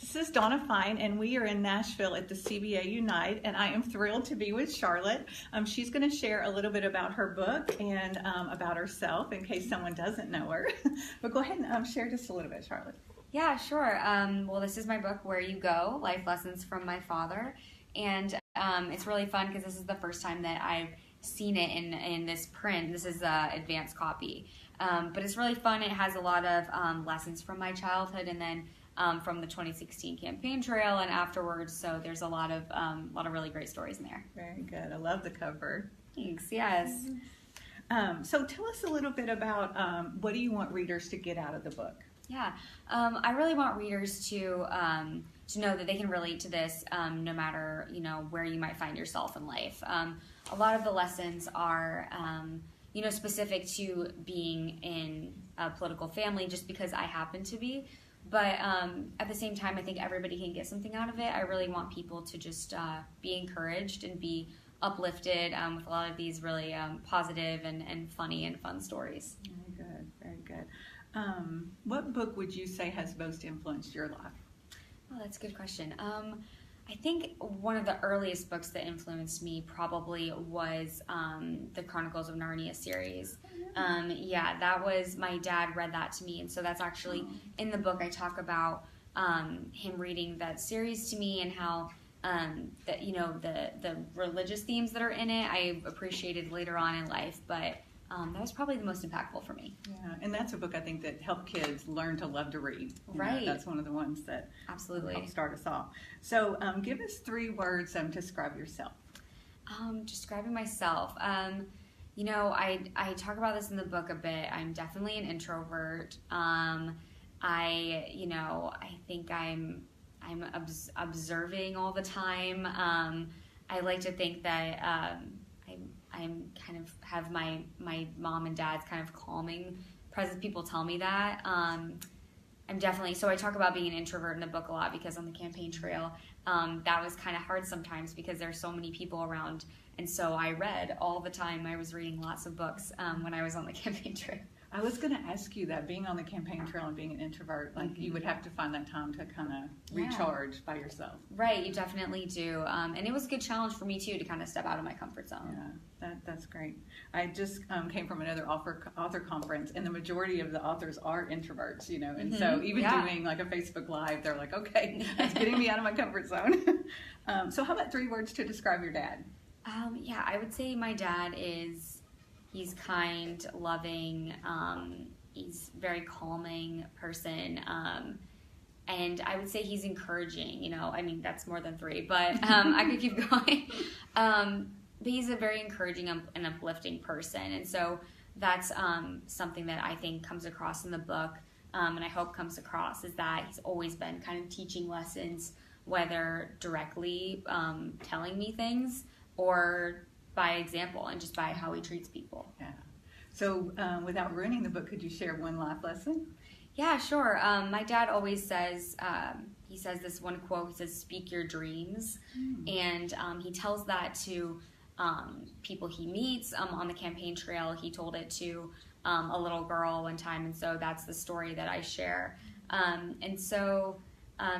This is Donna Feyen, and we are in Nashville at the CBA Unite, and I am thrilled to be with Charlotte. She's going to share a little bit about her book and about herself in case someone doesn't know her. But go ahead and share just a little bit, Charlotte. Yeah, sure. Well, this is my book, Where You Go, Life Lessons from My Father. And it's really fun because this is the first time that I've seen it in this print. This is the advanced copy. But it's really fun. It has a lot of lessons from my childhood and then from the 2016 campaign trail and afterwards. So there's a lot of really great stories in there. Very good. I love the cover. Thanks. Yes. So tell us a little bit about what do you want readers to get out of the book? Yeah, I really want readers to know that they can relate to this no matter where you might find yourself in life. A lot of the lessons are specific to being in a political family, just because I happen to be. But at the same time, I think everybody can get something out of it. I really want people to just be encouraged and be uplifted with a lot of these really positive and funny and fun stories. Very good, very good. What book would you say has most influenced your life? Oh, that's a good question. I think one of the earliest books that influenced me probably was the Chronicles of Narnia series. Yeah, that was, my dad read that to me, and so that's actually in the book. I talk about him reading that series to me and how the religious themes that are in it I appreciated later on in life, but that was probably the most impactful for me. Yeah, and that's a book I think that helped kids learn to love to read. Right. That's one of the ones that absolutely helped start us off. So give us 3 words to describe yourself. Describing myself. I talk about this in the book a bit. I'm definitely an introvert. I think I'm observing all the time. I like to think that I'm kind of have my mom and dad's kind of calming presence. People tell me that. I'm definitely, so I talk about being an introvert in the book a lot because on the campaign trail, that was kind of hard sometimes because there's so many people around. And so I read all the time. I was reading lots of books when I was on the campaign trail. I was going to ask you that, being on the campaign trail and being an introvert, like you would have to find that time to kind of recharge by yourself. Right, you definitely do. And it was a good challenge for me too to kind of step out of my comfort zone. Yeah, that's great. I just came from another author conference, and the majority of the authors are introverts, and so even doing like a Facebook Live, they're like, okay, that's getting me out of my comfort zone. So how about 3 words to describe your dad? I would say my dad he's kind, loving, he's a very calming person, and I would say he's encouraging, that's more than 3, but I could keep going. But he's a very encouraging and uplifting person, and so that's something that I think comes across in the book, and I hope comes across, is that he's always been kind of teaching lessons, whether directly telling me things or by example and just by how he treats people. Yeah. So without ruining the book, could you share one life lesson? Yeah, sure. My dad always says, he says this one quote, he says, "Speak your dreams." And he tells that to people he meets on the campaign trail. He told it to a little girl one time, and so that's the story that I share. And so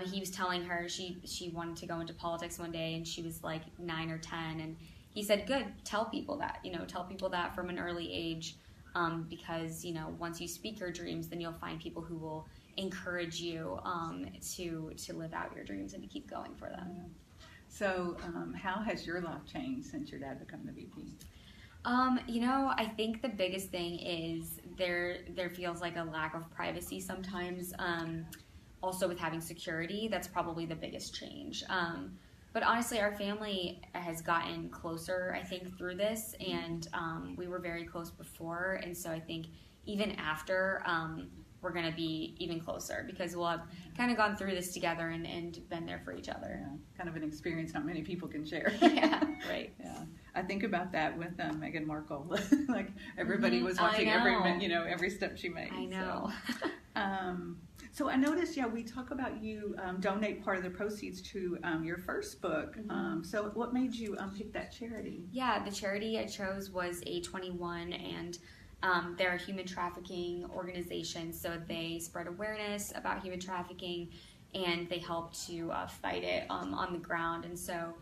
he was telling her she wanted to go into politics one day, and she was like 9 or 10, and he said, good, tell people that, tell people that from an early age, because, once you speak your dreams, then you'll find people who will encourage you to live out your dreams and to keep going for them. So how has your life changed since your dad became the VP? I think the biggest thing is there feels like a lack of privacy sometimes. Also with having security, that's probably the biggest change. But honestly, our family has gotten closer, I think, through this, and we were very close before, and so I think even after, we're going to be even closer because we'll have kind of gone through this together and been there for each other. Yeah, kind of an experience not many people can share. Yeah, right. Yeah, I think about that with Meghan Markle. Like everybody was watching every step she made. I know. So I noticed, we talk about you donate part of the proceeds to your first book. So what made you pick that charity? Yeah, the charity I chose was A21, and they're a human trafficking organization, so they spread awareness about human trafficking and they help to fight it on the ground. And so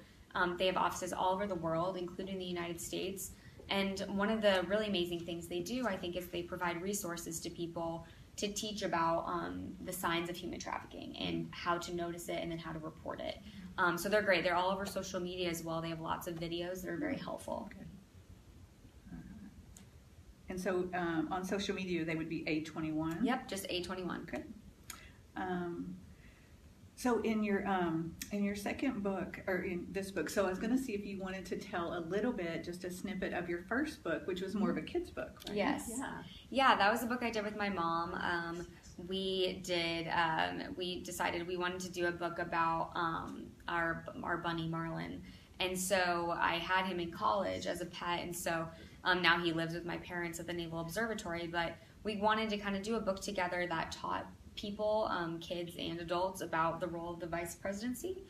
they have offices all over the world, including the United States. And one of the really amazing things they do, I think, is they provide resources to people to teach about the signs of human trafficking and how to notice it and then how to report it. So they're great. They're all over social media as well. They have lots of videos that are very helpful. Okay. And so on social media, they would be A21? Yep, just A21. Okay. So in your second book, or in this book, so I was going to see if you wanted to tell a little bit, just a snippet of your first book, which was more of a kid's book, right? Yes. Yeah, that was a book I did with my mom. We decided we wanted to do a book about our bunny Marlon, and so I had him in college as a pet, and so now he lives with my parents at the Naval Observatory. But we wanted to kind of do a book together that taught people, kids and adults, about the role of the vice presidency.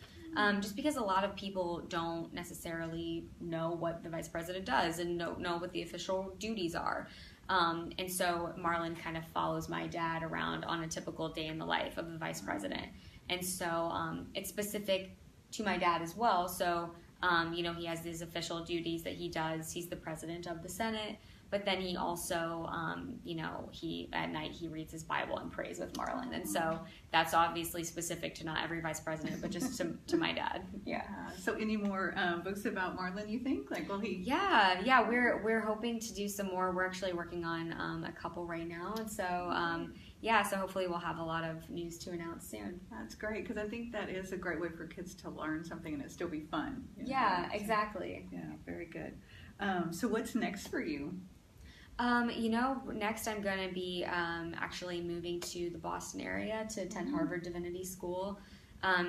Just because a lot of people don't necessarily know what the vice president does and know what the official duties are. And so Marlon kind of follows my dad around on a typical day in the life of the vice president. And so it's specific to my dad as well. So, he has these official duties that he does. He's the president of the Senate. But then he also, at night he reads his Bible and prays with Marlon. And so that's obviously specific to not every vice president, but just to my dad. Yeah. So any more books about Marlon, you think? Like, will he? Yeah. We're hoping to do some more. We're actually working on a couple right now. And so, so hopefully we'll have a lot of news to announce soon. That's great, because I think that is a great way for kids to learn something and it still be fun. Yeah, exactly. Yeah, very good. So what's next for you? Next I'm going to be actually moving to the Boston area to attend Harvard Divinity School.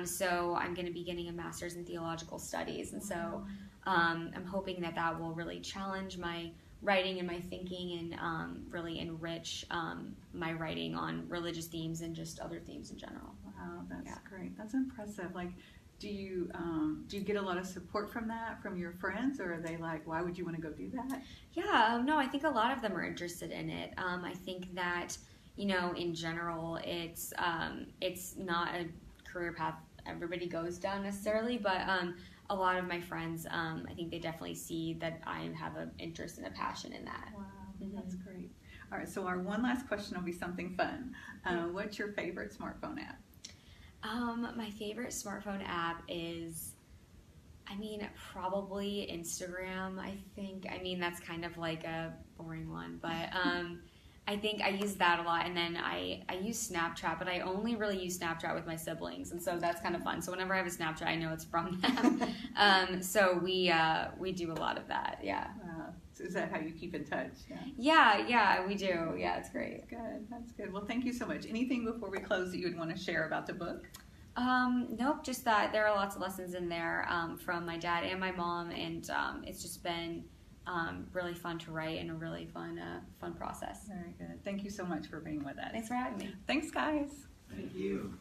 So I'm going to be getting a master's in theological studies. And so I'm hoping that will really challenge my writing and my thinking and really enrich my writing on religious themes and just other themes in general. Wow, that's great. That's impressive. Like, do you get a lot of support from that, from your friends, or are they like, why would you want to go do that? Yeah, no, I think a lot of them are interested in it. I think that, in general, it's not a career path everybody goes down necessarily, but a lot of my friends, I think they definitely see that I have an interest and a passion in that. Wow, that's great. All right, so our one last question will be something fun. What's your favorite smartphone app? My favorite smartphone app is, probably Instagram, I think. That's kind of like a boring one, but I think I use that a lot. And then I use Snapchat, but I only really use Snapchat with my siblings, and so that's kind of fun. So whenever I have a Snapchat, I know it's from them. So we do a lot of that, yeah. So is that how you keep in touch? Yeah, we do. Yeah, it's great. That's good. Well, thank you so much. Anything before we close that you would want to share about the book? Nope, just that there are lots of lessons in there from my dad and my mom, and it's just been really fun to write and a really fun process. Very good. Thank you so much for being with us. Thanks for having me. Thanks, guys. Thank you.